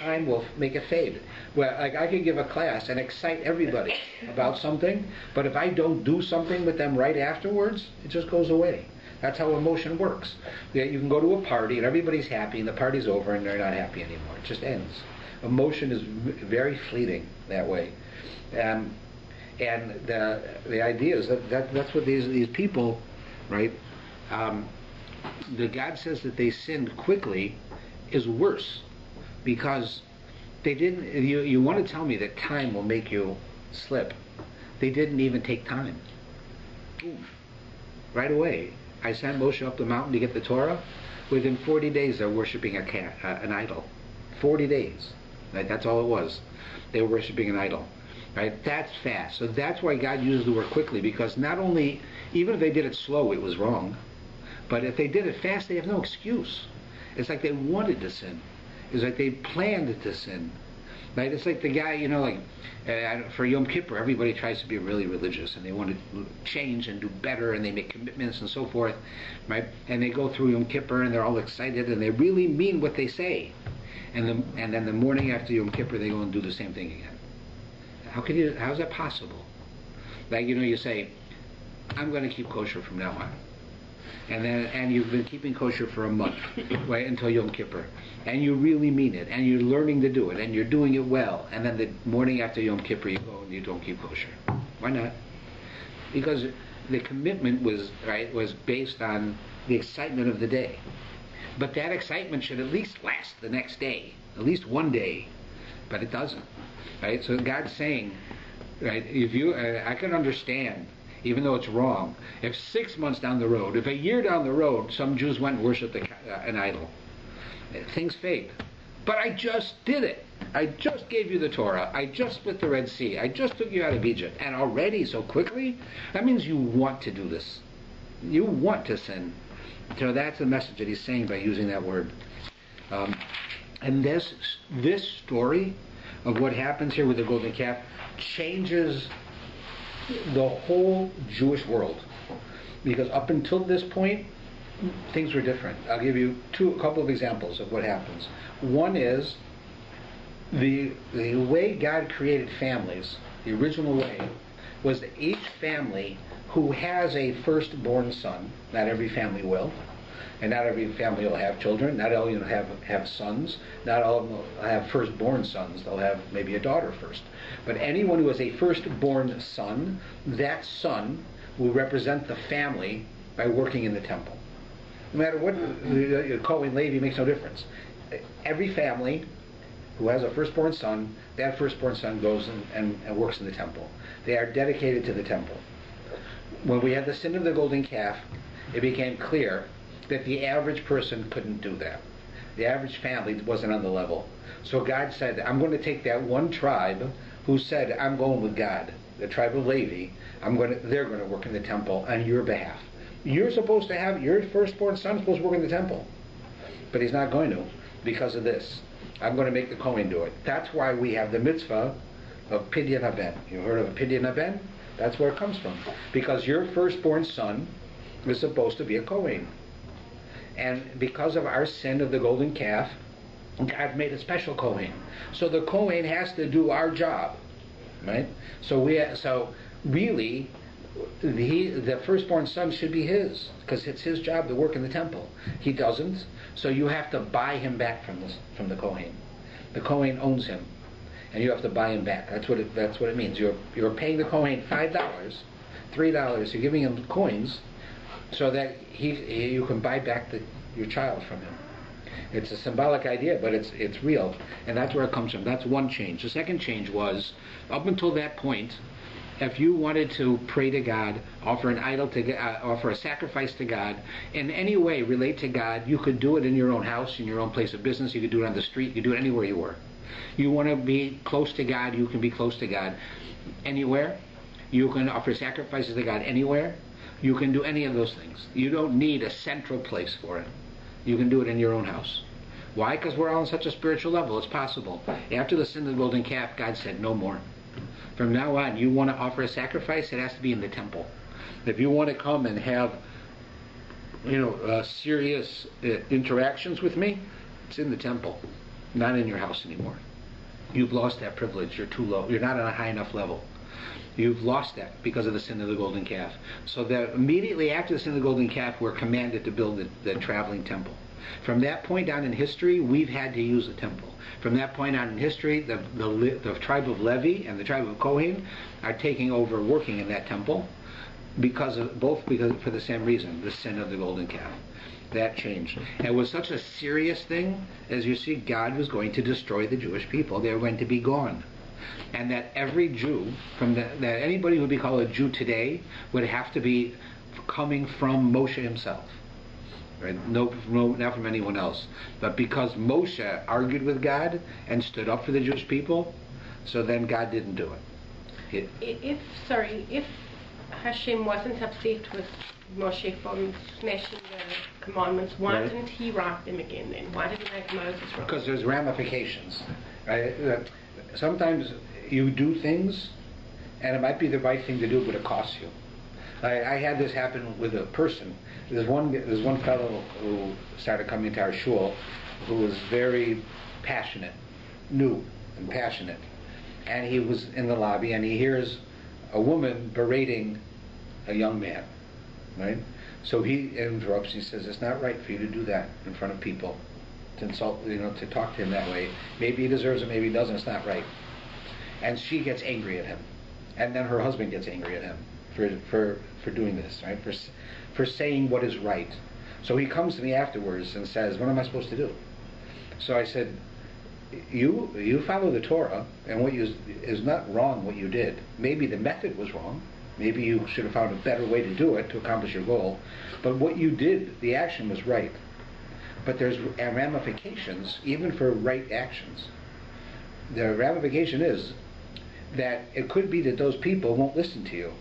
time will make it fade. Well, like I could give a class and excite everybody about something, but if I don't do something with them right afterwards, it just goes away. That's how emotion works. You can go to a party and everybody's happy and the party's over and they're not happy anymore. It just ends. Emotion is very fleeting that way. And the idea is that's what these people, right? The God says that they sinned quickly is worse because they didn't. You want to tell me that time will make you slip? They didn't even take time. Boom. Right away. I sent Moshe up the mountain to get the Torah. Within 40 days, they're worshiping an idol. 40 days. Right? That's all it was. They were worshiping an idol. Right? That's fast. So that's why God uses the word quickly, because not only, even if they did it slow, it was wrong. But if they did it fast, they have no excuse. It's like they wanted to sin. It's like they planned to sin. Right? It's like the guy, like for Yom Kippur, everybody tries to be really religious and they want to change and do better and they make commitments and so forth, right? And they go through Yom Kippur and they're all excited and they really mean what they say. And then the morning after Yom Kippur, they go and do the same thing again. How's that possible? Like, you say, I'm going to keep kosher from now on. And you've been keeping kosher for a month, right, until Yom Kippur, and you really mean it, and you're learning to do it, and you're doing it well, and then the morning after Yom Kippur you go and you don't keep kosher. Why not? Because the commitment was based on the excitement of the day. But that excitement should at least last the next day, at least one day, but it doesn't, right? So God's saying, right, I can understand, even though it's wrong, if 6 months down the road, if a year down the road, some Jews went and worshipped an idol, things fade. But I just did it. I just gave you the Torah. I just split the Red Sea. I just took you out of Egypt. And already so quickly? That means you want to do this. You want to sin. So that's the message that he's saying by using that word. And this story of what happens here with the golden calf changes the whole Jewish world, because up until this point things were different. I'll give you a couple of examples of what happens. One is the way God created families. The original way was that each family who has a firstborn son, not every family will, and not every family will have children, not all will have sons, not all will have firstborn sons, they'll have maybe a daughter first. But anyone who has a firstborn son, that son will represent the family by working in the temple. No matter what, Kohen Levi makes no difference. Every family who has a firstborn son, that firstborn son goes and works in the temple. They are dedicated to the temple. When we had the sin of the golden calf, it became clear that the average person couldn't do that. The average family wasn't on the level. So God said, I'm going to take that one tribe who said, I'm going with God, the tribe of Levi, they're going to work in the temple on your behalf. You're supposed to have, your firstborn son supposed to work in the temple. But he's not going to, because of this. I'm going to make the Kohen do it. That's why we have the mitzvah of Pidyon Haben. You heard of a Pidyon Haben? That's where it comes from. Because your firstborn son is supposed to be a Kohen. And because of our sin of the golden calf, God made a special Kohen. So the Kohen has to do our job, right? So really, the firstborn son should be his, because it's his job to work in the temple. He doesn't, so you have to buy him back from the Kohen. The Kohen owns him, and you have to buy him back. That's what it means. You're paying the Kohen $5, $3. You're giving him coins, so that you can buy back your child from him. It's a symbolic idea, but it's real, and that's where it comes from. That's one change. The second change was, up until that point, if you wanted to pray to God, offer an idol offer a sacrifice to God, in any way relate to God, you could do it in your own house, in your own place of business. You could do it on the street. You could do it anywhere you were. You want to be close to God, you can be close to God anywhere. You can offer sacrifices to God anywhere. You can do any of those things. You don't need a central place for it. You can do it in your own house. Why? Because we're all on such a spiritual level. It's possible. After the sin of the golden calf, God said, no more. From now on, you want to offer a sacrifice, it has to be in the temple. If you want to come and have, serious interactions with me, it's in the temple, not in your house anymore. You've lost that privilege. You're too low. You're not on a high enough level. You've lost that because of the sin of the golden calf. So that immediately after the sin of the golden calf, we're commanded to build the traveling temple. From that point on in history, we've had to use the temple. From that point on in history, the tribe of Levi and the tribe of Kohen are taking over working in that temple because for the same reason, the sin of the golden calf. That changed. And it was such a serious thing, as you see, God was going to destroy the Jewish people. They were going to be gone. And that every Jew, that anybody who would be called a Jew today, would have to be coming from Moshe himself. Right? No, not from anyone else. But because Moshe argued with God and stood up for the Jewish people, so then God didn't do it. If Hashem wasn't upset with Moshe for smashing the commandments, why didn't he write them again then? Why didn't he make Moses write them? Because there's ramifications. Right? Sometimes you do things, and it might be the right thing to do, but it costs you. I had this happen with a person. There's one fellow who started coming to our shul who was very passionate, new and passionate. And he was in the lobby and he hears a woman berating a young man, right? So he interrupts. He says, "It's not right for you to do that in front of people, to insult, to talk to him that way. Maybe he deserves it, maybe he doesn't. It's not right." And she gets angry at him, and then her husband gets angry at him for doing this, right? For saying what is right. So he comes to me afterwards and says, "What am I supposed to do?" So I said, You follow the Torah, and what is not wrong what you did. Maybe the method was wrong. Maybe you should have found a better way to do it to accomplish your goal. But what you did, the action was right. But there's ramifications even for right actions. The ramification is that it could be that those people won't listen to you,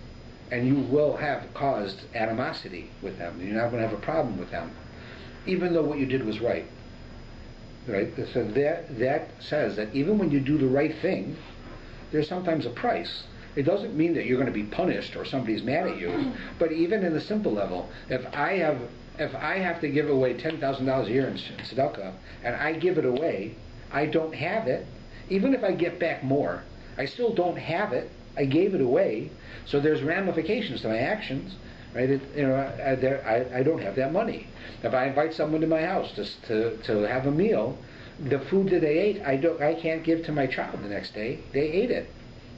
and you will have caused animosity with them. You're not going to have a problem with them, even though what you did was right. Right? So that says that even when you do the right thing, there's sometimes a price. It doesn't mean that you're going to be punished or somebody's mad at you, but even in the simple level, if I have to give away $10,000 a year in tzedakah, and I give it away, I don't have it. Even if I get back more, I still don't have it. I gave it away, so there's ramifications to my actions. Right? I don't have that money. If I invite someone to my house to have a meal, the food that they ate, I can't give to my child the next day. They ate it.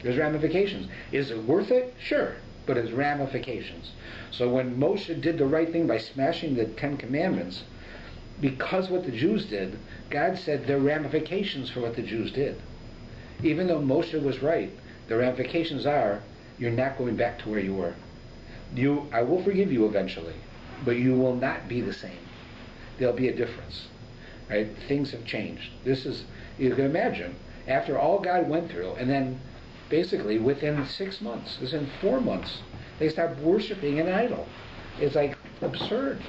There's ramifications. Is it worth it? Sure, but it's ramifications. So when Moshe did the right thing by smashing the 10 Commandments, because what the Jews did, God said there are ramifications for what the Jews did. Even though Moshe was right, the ramifications are you're not going back to where you were. I will forgive you eventually, but you will not be the same. There'll be a difference. Right? Things have changed. You can imagine, after all God went through, and then basically within 6 months, within 4 months, they start worshiping an idol. It's like absurd.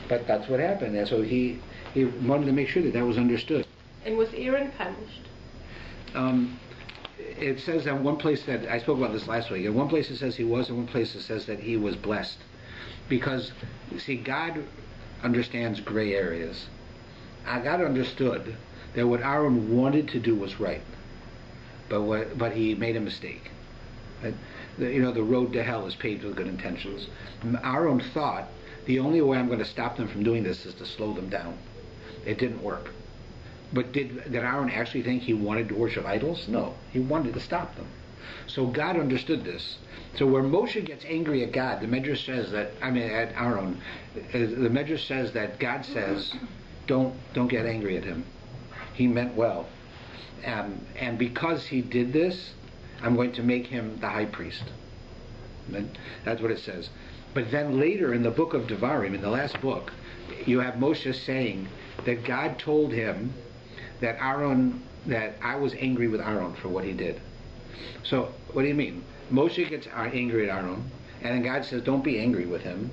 But that's what happened. And so he wanted to make sure that was understood. And was Aaron punished? It says in one place that I spoke about this last week. In one place it says he was, in one place it says that he was blessed, because see, God understands gray areas. God understood that what Aaron wanted to do was right, but he made a mistake. Right? The road to hell is paved with good intentions. Aaron thought the only way I'm going to stop them from doing this is to slow them down. It didn't work. But did Aaron actually think he wanted to worship idols? No, he wanted to stop them. So God understood this. So where Moshe gets angry at God, the Medrash says that, at Aaron, the Medrash says that God says, don't get angry at him. He meant well. And because he did this, I'm going to make him the high priest. That's what it says. But then later in the book of Devarim, in the last book, you have Moshe saying that God told him that I was angry with Aaron for what he did. So what do you mean? Moshe gets angry at Aaron, and then God says, don't be angry with him,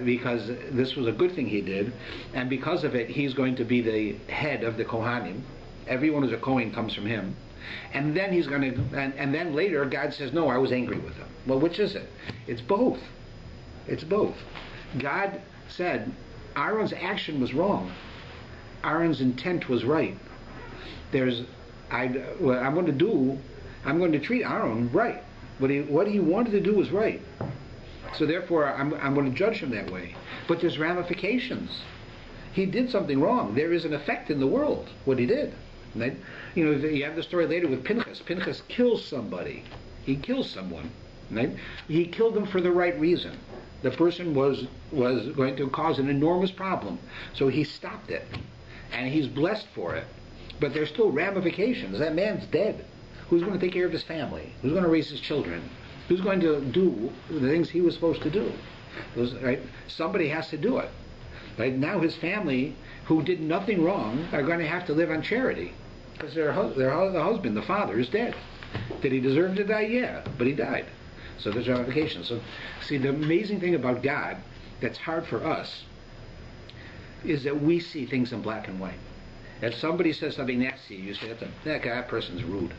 because this was a good thing he did, and because of it, he's going to be the head of the Kohanim. Everyone who's a Kohen comes from him. And then and then later God says, no, I was angry with him. Well, which is it? It's both. It's both. God said Aaron's action was wrong. Aaron's intent was right. What I'm going to treat Aaron right. What he wanted to do was right. So therefore, I'm going to judge him that way. But there's ramifications. He did something wrong. There is an effect in the world, what he did. Right? You have the story later with Pinchas. Pinchas kills somebody. He kills someone. Right? He killed them for the right reason. The person was going to cause an enormous problem. So he stopped it. And he's blessed for it. But there's still ramifications. That man's dead. Who's going to take care of his family? Who's going to raise his children? Who's going to do the things he was supposed to do? Right? Somebody has to do it. Right? Now his family, who did nothing wrong, are going to have to live on charity. Because the husband, the father, is dead. Did he deserve to die? Yeah, but he died. So there's ramifications. So, see, the amazing thing about God that's hard for us is that we see things in black and white. If somebody says something nasty, you say, that person's rude.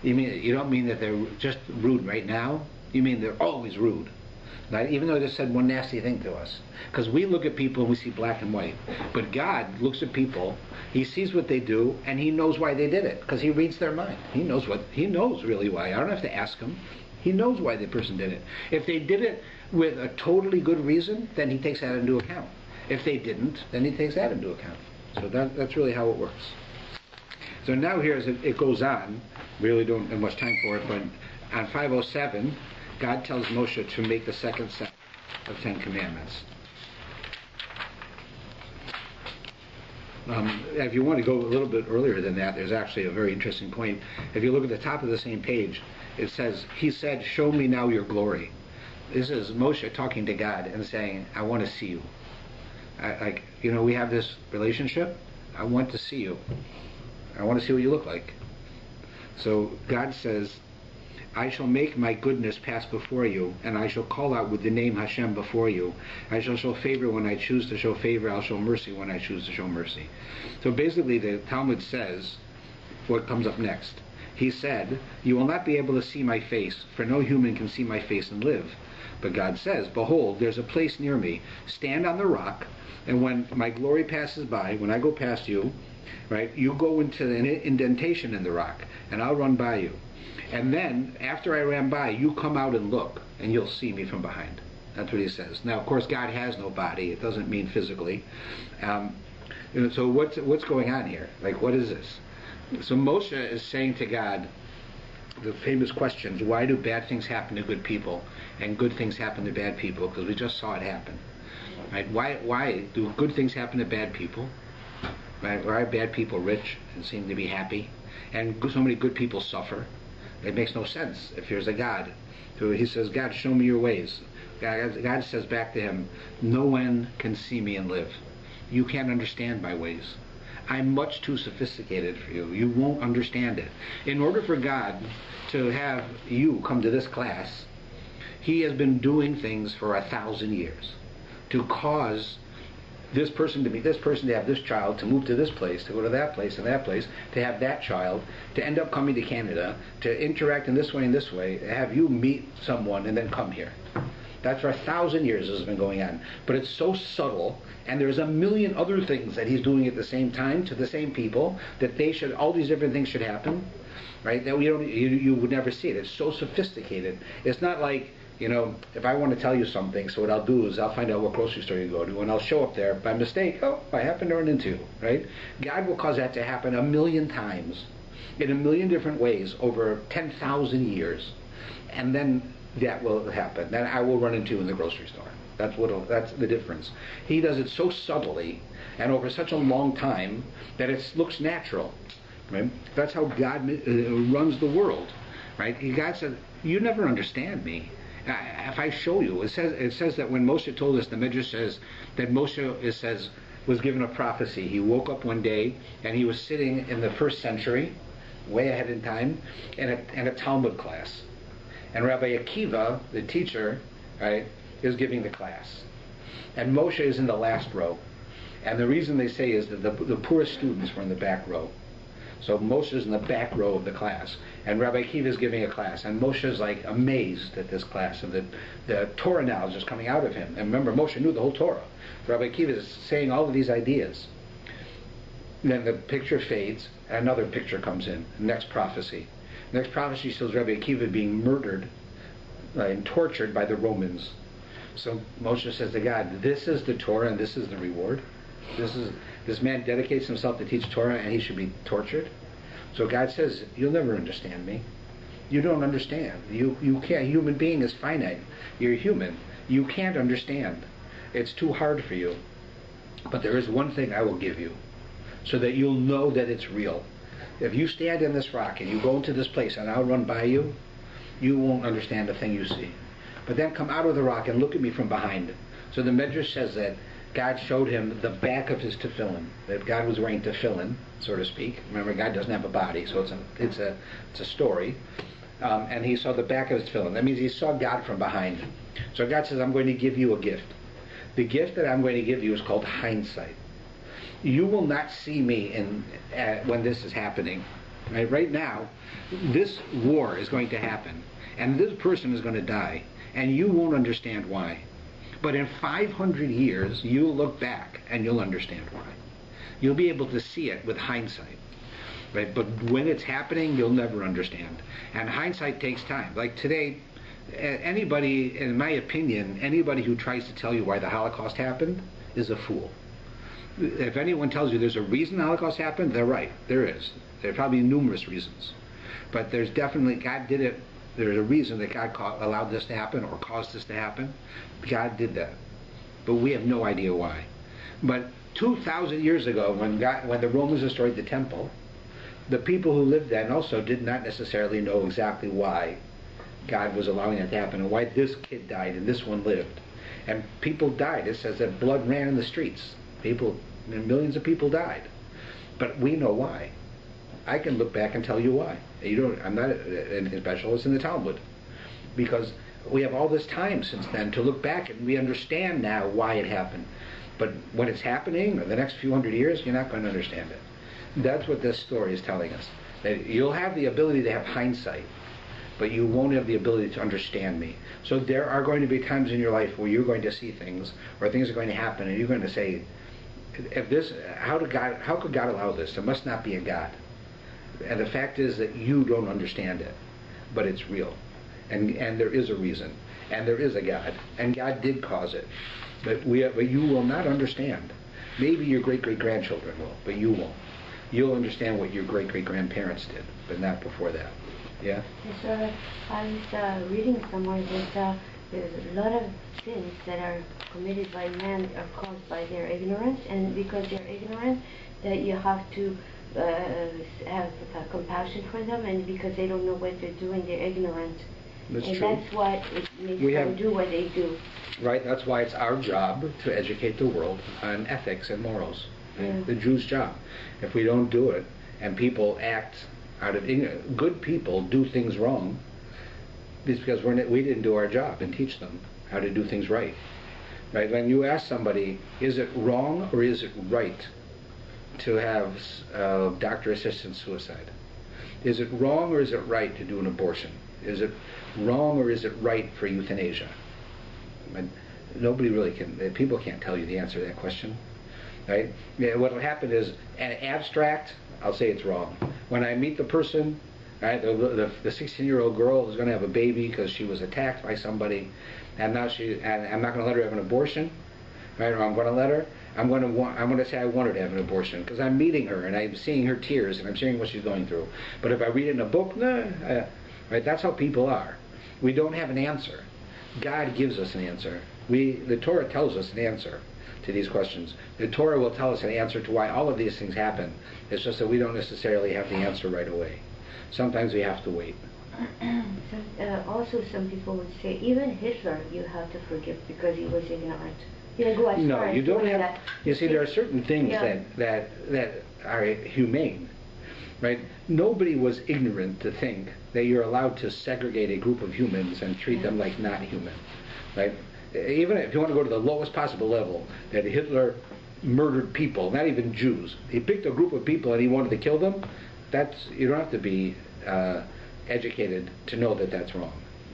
You don't mean that they're just rude right now. You mean they're always rude. Right? Even though they said one nasty thing to us. Because we look at people and we see black and white. But God looks at people, He sees what they do, and He knows why they did it. Because He reads their mind. He knows really why. I don't have to ask Him. He knows why the person did it. If they did it with a totally good reason, then He takes that into account. If they didn't, then He takes that into account. So that's really how it works. So now here, as it goes on, we really don't have much time for it, but on 507, God tells Moshe to make the second set of 10 Commandments. If you want to go a little bit earlier than that, there's actually a very interesting point. If you look at the top of the same page, it says, He said, show me now your glory. This is Moshe talking to God and saying, I want to see you. We have this relationship. I want to see you. I want to see what you look like. So God says, I shall make my goodness pass before you, and I shall call out with the name Hashem before you. I shall show favor when I choose to show favor. I'll show mercy when I choose to show mercy. So basically the Talmud says what comes up next. He said, you will not be able to see my face, for no human can see my face and live. But God says, behold, there's a place near me. Stand on the rock, and when my glory passes by, when I go past you, right, you go into an indentation in the rock, and I'll run by you. And then, after I ran by, you come out and look, and you'll see me from behind. That's what He says. Now, of course, God has no body. It doesn't mean physically. So what's going on here? What is this? So Moshe is saying to God the famous questions, why do bad things happen to good people, and good things happen to bad people? Because we just saw it happen. Right? Why do good things happen to bad people? Right? Why are bad people rich and seem to be happy, and so many good people suffer? It makes no sense if there's a God. So He says, God, show me your ways. God says back to him, no one can see me and live. You can't understand my ways. I'm much too sophisticated for you. You won't understand it. In order for God to have you come to this class, He has been doing things for 1,000 years to cause this person to be this person, to have this child, to move to this place, to go to that place and that place, to have that child, to end up coming to Canada, to interact in this way, to have you meet someone and then come here. That's for 1,000 years this has been going on. But it's so subtle, and there's a million other things that He's doing at the same time to the same people, that all these different things should happen, right? That you would never see it. It's so sophisticated. It's not like, if I want to tell you something, so what I'll do is I'll find out what grocery store you go to, and I'll show up there by mistake. Oh, I happen to run into you, right? God will cause that to happen 1,000,000 times, in 1,000,000 different ways, over 10,000 years, and then that will happen. Then I will run into you in the grocery store. That's the difference. He does it so subtly and over such a long time that it looks natural. Right? That's how God runs the world. Right? God said, "You never understand me. If I show you," it says that when Moshe told us, the Midrash says that Moshe was given a prophecy. He woke up one day and he was sitting in the 1st century, way ahead in time, in a Talmud class. And Rabbi Akiva, the teacher, right, is giving the class. And Moshe is in the last row. And the reason they say is that the poorest students were in the back row. So Moshe is in the back row of the class. And Rabbi Akiva is giving a class. And Moshe is amazed at this class. And the Torah now is just coming out of him. And remember, Moshe knew the whole Torah. Rabbi Akiva is saying all of these ideas. And then the picture fades, and another picture comes in. Next prophecy. Next prophecy shows Rabbi Akiva being murdered and tortured by the Romans. So Moshe says to God, this is the Torah and this is the reward? This man dedicates himself to teach Torah and he should be tortured? So God says, you'll never understand me. You don't understand. You can't. A human being is finite. You're human. You can't understand. It's too hard for you. But there is one thing I will give you, so that you'll know that it's real. If you stand in this rock and you go into this place and I'll run by you, you won't understand the thing you see. But then come out of the rock and look at me from behind. So the Midrash says that God showed him the back of his tefillin, that God was wearing tefillin, so to speak. Remember, God doesn't have a body, so it's a story. And he saw the back of his tefillin. That means he saw God from behind. So God says, I'm going to give you a gift. The gift that I'm going to give you is called hindsight. You will not see me when this is happening. Right now, this war is going to happen, and this person is going to die, and you won't understand why. But in 500 years, you'll look back and you'll understand why. You'll be able to see it with hindsight. Right? But when it's happening, you'll never understand. And hindsight takes time. Like today, anybody, in my opinion, anybody who tries to tell you why the Holocaust happened is a fool. If anyone tells you there's a reason the Holocaust happened, they're right. There is. There are probably numerous reasons. But there's definitely, God did it. There's a reason that God allowed this to happen or caused this to happen. God did that. But we have no idea why. But 2,000 years ago, when the Romans destroyed the temple, the people who lived then also did not necessarily know exactly why God was allowing it to happen and why this kid died and this one lived. And people died. It says that blood ran in the streets. Millions of people died. But we know why. I can look back and tell you why. I'm not anything special. It's in the Talmud. Because we have all this time since then to look back, and we understand now why it happened. But when it's happening, or the next few hundred years, you're not going to understand it. That's what this story is telling us. That you'll have the ability to have hindsight, but you won't have the ability to understand me. So there are going to be times in your life where you're going to see things, or things are going to happen, and you're going to say, how could God allow this? There must not be a God. And the fact is that you don't understand it, but it's real. And there is a reason. And there is a God. And God did cause it. But you will not understand. Maybe your great-great-grandchildren will, but you won't. You'll understand what your great-great-grandparents did, but not before that. Yeah? Yes, I was reading somewhere that there's a lot of sins that are committed by man are caused by their ignorance, and because they're ignorant, that you have to have compassion for them, and because they don't know what they're doing, they're ignorant. That's and true. That's what it makes them do what they do. Right, that's why it's our job to educate the world on ethics and morals. Yeah. The Jews' job. If we don't do it, and people act out of ignorance, good people do things wrong, it's because we didn't do our job and teach them how to do things right. Right? When you ask somebody, is it wrong or is it right to have doctor-assisted suicide? Is it wrong or is it right to do an abortion? Is it wrong or is it right for euthanasia? Nobody really can. People can't tell you the answer to that question. Right? What will happen is, an abstract, I'll say it's wrong. When I meet the person, right, the 16-year-old girl is going to have a baby because she was attacked by somebody, and now I'm not going to let her have an abortion, right? Or I'm going to let her. I'm going to say I want her to have an abortion because I'm meeting her and I'm seeing her tears and I'm seeing what she's going through. But if I read it in a book, right? That's how people are. We don't have an answer. God gives us an answer. The Torah tells us an answer to these questions. The Torah will tell us an answer to why all of these things happen. It's just that we don't necessarily have the answer right away. Sometimes we have to wait. Also, some people would say, even Hitler you have to forgive because he was ignorant. No, you don't have that. You see, there are certain things that are humane, right? Nobody was ignorant to think that you're allowed to segregate a group of humans and treat them like not human, right? Even if you want to go to the lowest possible level, that Hitler murdered people, not even Jews. He picked a group of people and he wanted to kill them. You don't have to be educated to know that that's wrong.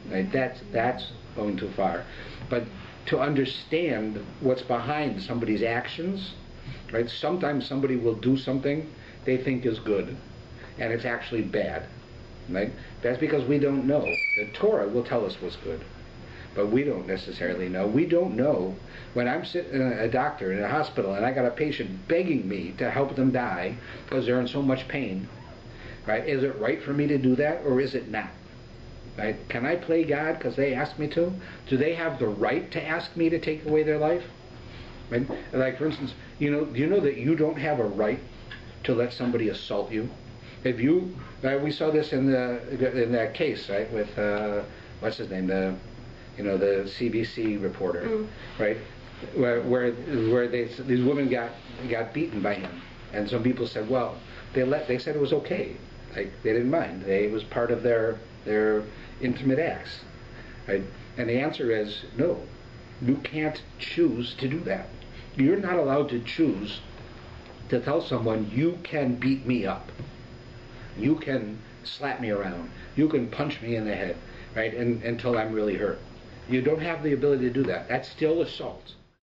Right? That's going too far. But to understand what's behind somebody's actions, right? Sometimes somebody will do something they think is good, and it's actually bad. Right? That's because we don't know. The Torah will tell us what's good, but we don't necessarily know. We don't know when I'm sitting a doctor in a hospital and I got a patient begging me to help them die because they're in so much pain. Right? Is it right for me to do that, or is it not? Right? Can I play God because they asked me to? Do they have the right to ask me to take away their life? Right? Like, for instance, do you know that you don't have a right to let somebody assault you? If you, we saw this in that case, right, with what's his name, the CBC reporter, right? where these women got beaten by him, and some people said, well, they said it was okay, like they didn't mind. It was part of their intimate acts, right? And the answer is no. You can't choose to do that. You're not allowed to choose to tell someone you can beat me up, you can slap me around, you can punch me in the head, right? And until I'm really hurt. You don't have the ability to do that. That's still assault.